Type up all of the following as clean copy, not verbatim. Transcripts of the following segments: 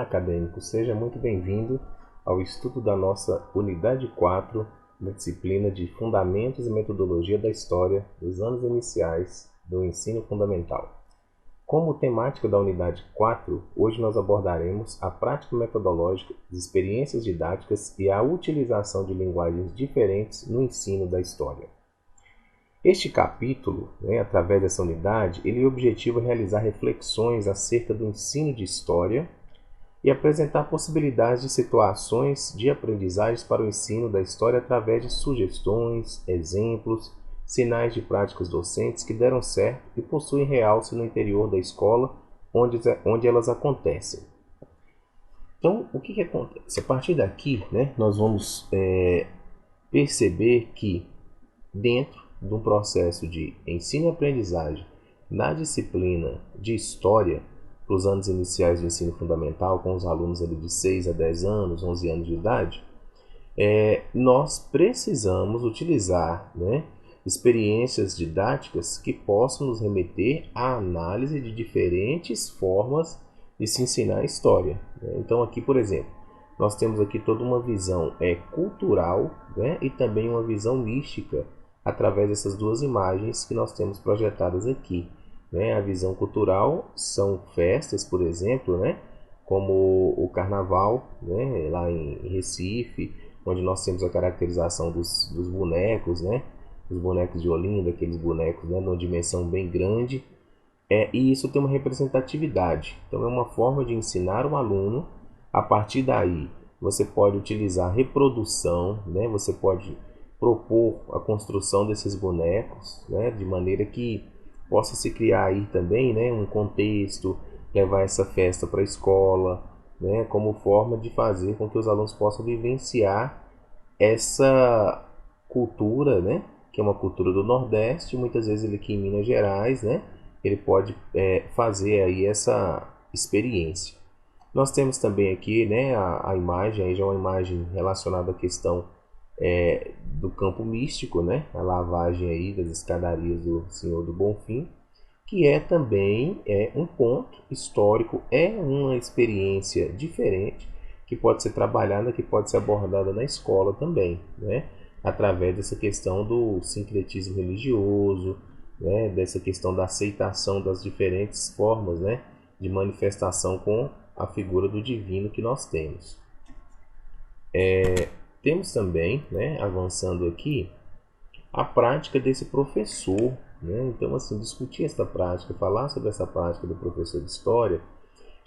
Olá, acadêmico, seja muito bem-vindo ao estudo da nossa Unidade 4, da disciplina de Fundamentos e Metodologia da História dos anos iniciais do ensino fundamental. Como temática da Unidade 4, hoje nós abordaremos a prática metodológica, as experiências didáticas e a utilização de linguagens diferentes no ensino da história. Este capítulo, através dessa unidade, ele objetiva realizar reflexões acerca do ensino de história e apresentar possibilidades de situações de aprendizagens para o ensino da história através de sugestões, exemplos, sinais de práticas docentes que deram certo e possuem realce no interior da escola onde elas acontecem. Então, o que acontece? A partir daqui, nós vamos perceber que dentro de um processo de ensino e aprendizagem na disciplina de História, para os anos iniciais do ensino fundamental, com os alunos ali de 6 a 10 anos, 11 anos de idade, nós precisamos utilizar experiências didáticas que possam nos remeter à análise de diferentes formas de se ensinar a história. Então aqui, por exemplo, nós temos aqui toda uma visão cultural e também uma visão mística através dessas duas imagens que nós temos projetadas aqui. A visão cultural são festas, por exemplo, como o carnaval, lá em Recife, onde nós temos a caracterização dos bonecos, os bonecos de Olinda, aqueles bonecos numa dimensão bem grande, e isso tem uma representatividade. Então é uma forma de ensinar um aluno. A partir daí você pode utilizar reprodução, você pode propor a construção desses bonecos, de maneira que possa se criar aí também um contexto, levar essa festa para a escola, como forma de fazer com que os alunos possam vivenciar essa cultura, que é uma cultura do Nordeste, muitas vezes ele aqui em Minas Gerais, ele pode fazer aí essa experiência. Nós temos também aqui a imagem, aí já é uma imagem relacionada à questão do campo místico, a lavagem aí das escadarias do Senhor do Bonfim, que também um ponto histórico, uma experiência diferente que pode ser trabalhada, que pode ser abordada na escola também, através dessa questão do sincretismo religioso, dessa questão da aceitação das diferentes formas de manifestação com a figura do divino que nós temos. Temos também, avançando aqui, a prática desse professor. Então, assim, discutir essa prática, falar sobre essa prática do professor de história,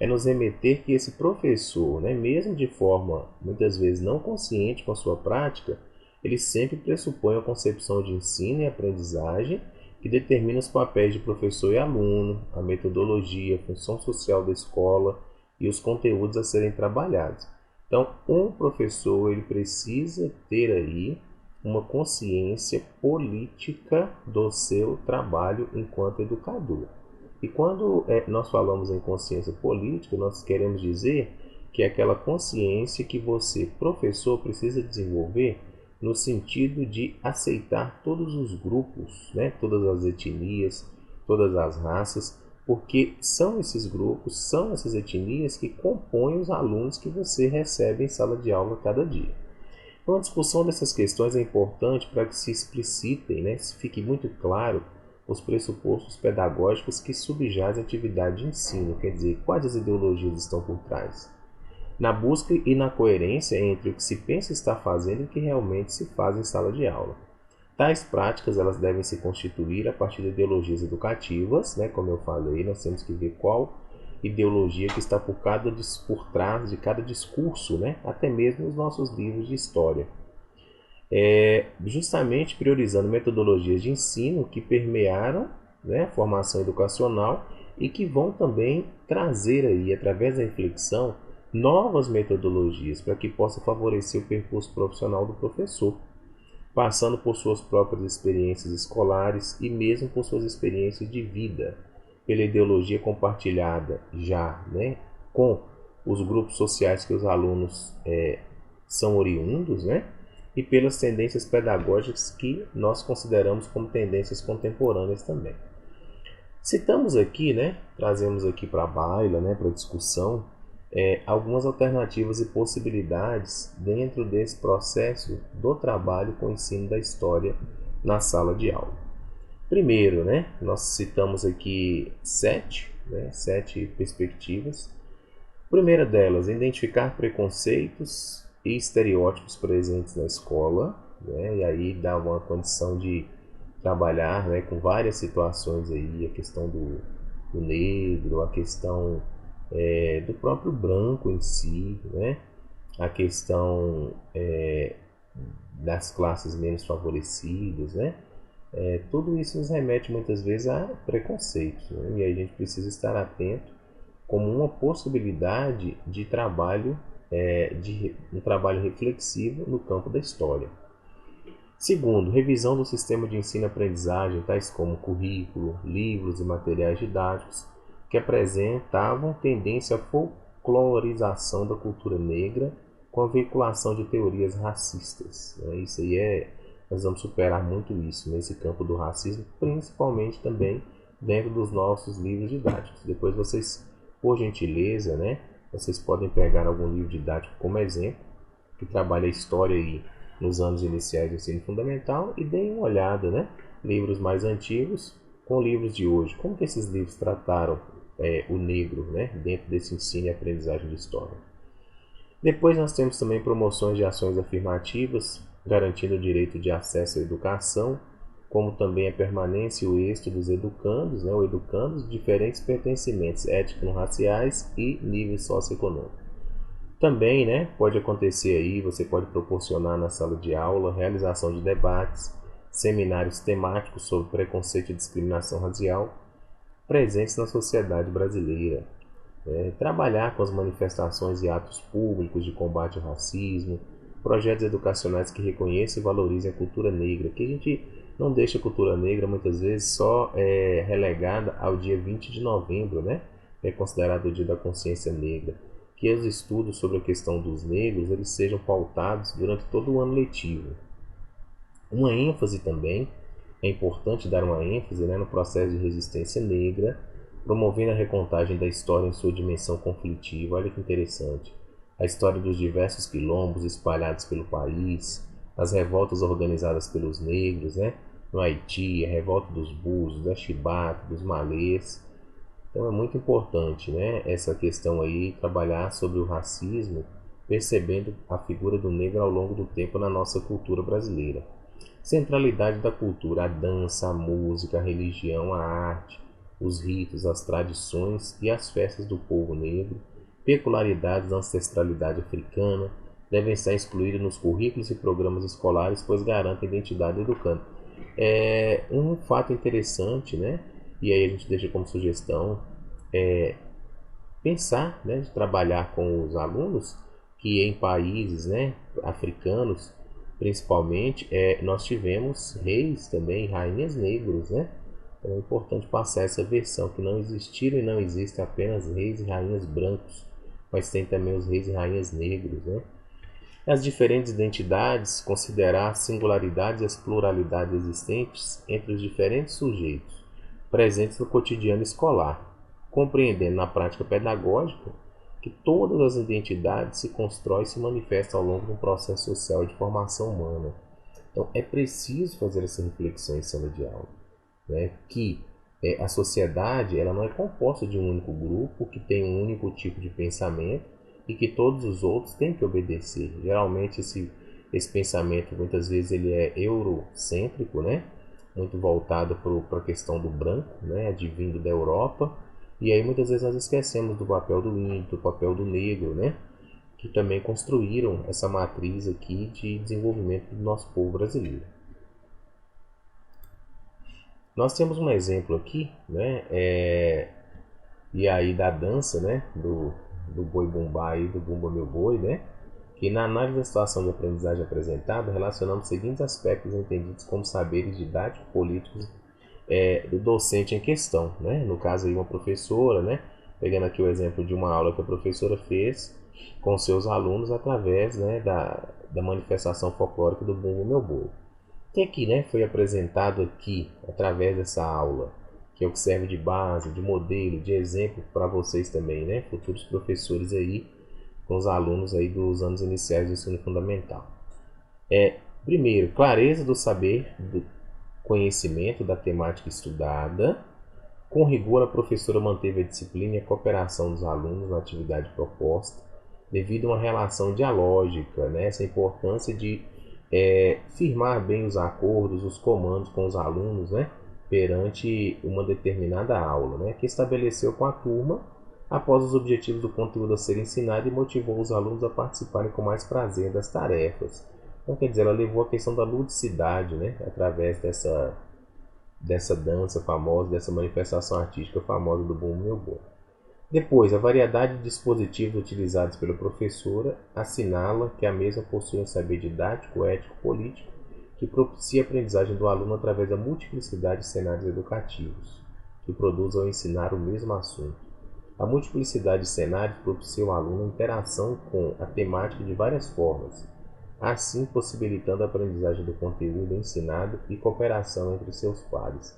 nos remeter que esse professor, mesmo de forma muitas vezes não consciente com a sua prática, ele sempre pressupõe a concepção de ensino e aprendizagem que determina os papéis de professor e aluno, a metodologia, a função social da escola e os conteúdos a serem trabalhados. Então, um professor ele precisa ter aí uma consciência política do seu trabalho enquanto educador. E quando nós falamos em consciência política, nós queremos dizer que é aquela consciência que você, professor, precisa desenvolver no sentido de aceitar todos os grupos, todas as etnias, todas as raças, porque são esses grupos, são essas etnias que compõem os alunos que você recebe em sala de aula cada dia. Então, a discussão dessas questões é importante para que se explicitem, se fique muito claro os pressupostos pedagógicos que subjazem a atividade de ensino, quer dizer, quais as ideologias estão por trás. Na busca e na coerência entre o que se pensa estar fazendo e o que realmente se faz em sala de aula. Tais práticas elas devem se constituir a partir de ideologias educativas, como eu falei, nós temos que ver qual ideologia que está por trás de cada discurso, até mesmo nos nossos livros de história. Justamente priorizando metodologias de ensino que permearam a formação educacional e que vão também trazer aí, através da reflexão, novas metodologias para que possa favorecer o percurso profissional do professor, passando por suas próprias experiências escolares e mesmo por suas experiências de vida, pela ideologia compartilhada já com os grupos sociais que os alunos são oriundos, e pelas tendências pedagógicas que nós consideramos como tendências contemporâneas também. Citamos aqui, trazemos aqui para a baila, para a discussão, algumas alternativas e possibilidades dentro desse processo do trabalho com o ensino da história na sala de aula. Primeiro, né, nós citamos aqui sete perspectivas. A primeira delas, identificar preconceitos e estereótipos presentes na escola, né, e aí dá uma condição de trabalhar, né, com várias situações aí, a questão do negro, a questão do próprio branco em si, né, a questão das classes menos favorecidas, né, tudo isso nos remete muitas vezes a preconceitos, né, e aí a gente precisa estar atento como uma possibilidade de trabalho, de um trabalho reflexivo no campo da história. Segundo, revisão do sistema de ensino e aprendizagem, tais como currículo, livros e materiais didáticos, que apresentavam tendência à folclorização da cultura negra com a veiculação de teorias racistas. Isso aí nós vamos superar muito isso nesse campo do racismo, principalmente também dentro dos nossos livros didáticos. Depois vocês, por gentileza, né, vocês podem pegar algum livro didático como exemplo, que trabalha a história aí nos anos iniciais do ensino fundamental, e deem uma olhada, né? Livros mais antigos com livros de hoje. Como que esses livros trataram o negro, né? Dentro desse ensino e aprendizagem de história. Depois nós temos também promoções de ações afirmativas, garantindo o direito de acesso à educação, como também a permanência e o êxito dos educandos, né? Ou educandos de diferentes pertencimentos étnico-raciais e níveis socioeconômicos. Também, né, pode acontecer aí, você pode proporcionar na sala de aula realização de debates, seminários temáticos sobre preconceito e discriminação racial presentes na sociedade brasileira. Trabalhar com as manifestações e atos públicos de combate ao racismo, projetos educacionais que reconheçam e valorizem a cultura negra, que a gente não deixa a cultura negra muitas vezes só relegada ao dia 20 de novembro, né, que é considerado o Dia da Consciência Negra. Que os estudos sobre a questão dos negros eles sejam pautados durante todo o ano letivo. Uma ênfase também, é importante dar uma ênfase, né, no processo de resistência negra, promovendo a recontagem da história em sua dimensão conflitiva. Olha que interessante. A história dos diversos quilombos espalhados pelo país, as revoltas organizadas pelos negros, né, no Haiti, a revolta dos Búzios, da Chibata, dos Malês. Então é muito importante, né, essa questão aí, trabalhar sobre o racismo, percebendo a figura do negro ao longo do tempo na nossa cultura brasileira. Centralidade da cultura, a dança, a música, a religião, a arte, os ritos, as tradições e as festas do povo negro, peculiaridades da ancestralidade africana, devem estar excluídas nos currículos e programas escolares, pois garantem a identidade do educando. É um fato interessante, né? E aí a gente deixa como sugestão pensar, né, de trabalhar com os alunos que em países, né, africanos, principalmente, nós tivemos reis também, rainhas negros, né? Então é importante passar essa versão, que não existiram e não existem apenas reis e rainhas brancos, mas tem também os reis e rainhas negros, né? As diferentes identidades, considerar as singularidades e as pluralidades existentes entre os diferentes sujeitos presentes no cotidiano escolar, compreendendo na prática pedagógica que todas as identidades se constroem e se manifestam ao longo de um processo social de formação humana. Então é preciso fazer essa reflexão em sala de aula, né? Que a sociedade ela não é composta de um único grupo que tem um único tipo de pensamento e que todos os outros têm que obedecer. Geralmente esse pensamento muitas vezes ele é eurocêntrico, né? Muito voltado para a questão do branco, né? Advindo da Europa. E aí muitas vezes nós esquecemos do papel do índio, do papel do negro, né? Que também construíram essa matriz aqui de desenvolvimento do nosso povo brasileiro. Nós temos um exemplo aqui, né? E aí da dança, né? Do boi bumbá e do bumba meu boi, né? Que na análise da situação de aprendizagem apresentada, relacionamos os seguintes aspectos entendidos como saberes didáticos, políticos do docente em questão, né? No caso aí uma professora, né? Pegando aqui o exemplo de uma aula que a professora fez com seus alunos através, né, da manifestação folclórica do Bumba Meu Boi. O que aqui, né, foi apresentado aqui através dessa aula? que é o que serve de base, de modelo, de exemplo para vocês também, né? Futuros professores aí, com os alunos aí dos anos iniciais do ensino fundamental. Primeiro, clareza do saber, do conhecimento da temática estudada. Com rigor, a professora manteve a disciplina e a cooperação dos alunos na atividade proposta, devido a uma relação dialógica, né? Essa importância de firmar bem os acordos, os comandos com os alunos, né? Perante uma determinada aula, né? Que estabeleceu com a turma após os objetivos do conteúdo a ser ensinado e motivou os alunos a participarem com mais prazer das tarefas. Então, quer dizer, ela levou a questão da ludicidade, né? Através dessa dança famosa, dessa manifestação artística famosa do Bumbo Meu Boi. Depois, a variedade de dispositivos utilizados pela professora assinala que a mesma possui um saber didático, ético, político, que propicia a aprendizagem do aluno através da multiplicidade de cenários educativos, que produz ao ensinar o mesmo assunto. A multiplicidade de cenários propicia ao aluno a interação com a temática de várias formas, assim possibilitando a aprendizagem do conteúdo ensinado e cooperação entre seus pares.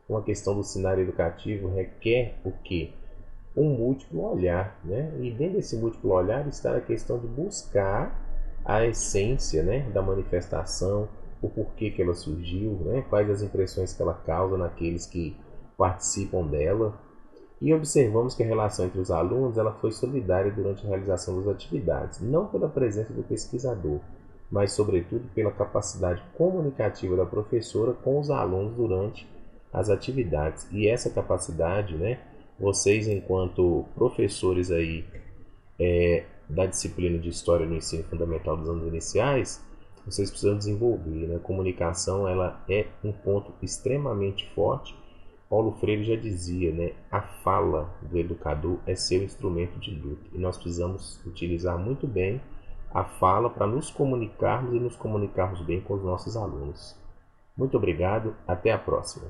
Uma questão do cenário educativo requer o quê? Um múltiplo olhar, né? E dentro desse múltiplo olhar está a questão de buscar a essência, né, da manifestação, o porquê que ela surgiu, né? Quais as impressões que ela causa naqueles que participam dela. E observamos que a relação entre os alunos ela foi solidária durante a realização das atividades, não pela presença do pesquisador, mas sobretudo pela capacidade comunicativa da professora com os alunos durante as atividades. E essa capacidade, né, vocês enquanto professores aí da disciplina de História no Ensino Fundamental dos anos iniciais, vocês precisam desenvolver, né? A comunicação ela é um ponto extremamente forte. Paulo Freire já dizia, né, a fala do educador é seu instrumento de luta. E nós precisamos utilizar muito bem a fala para nos comunicarmos e nos comunicarmos bem com os nossos alunos. Muito obrigado, até a próxima.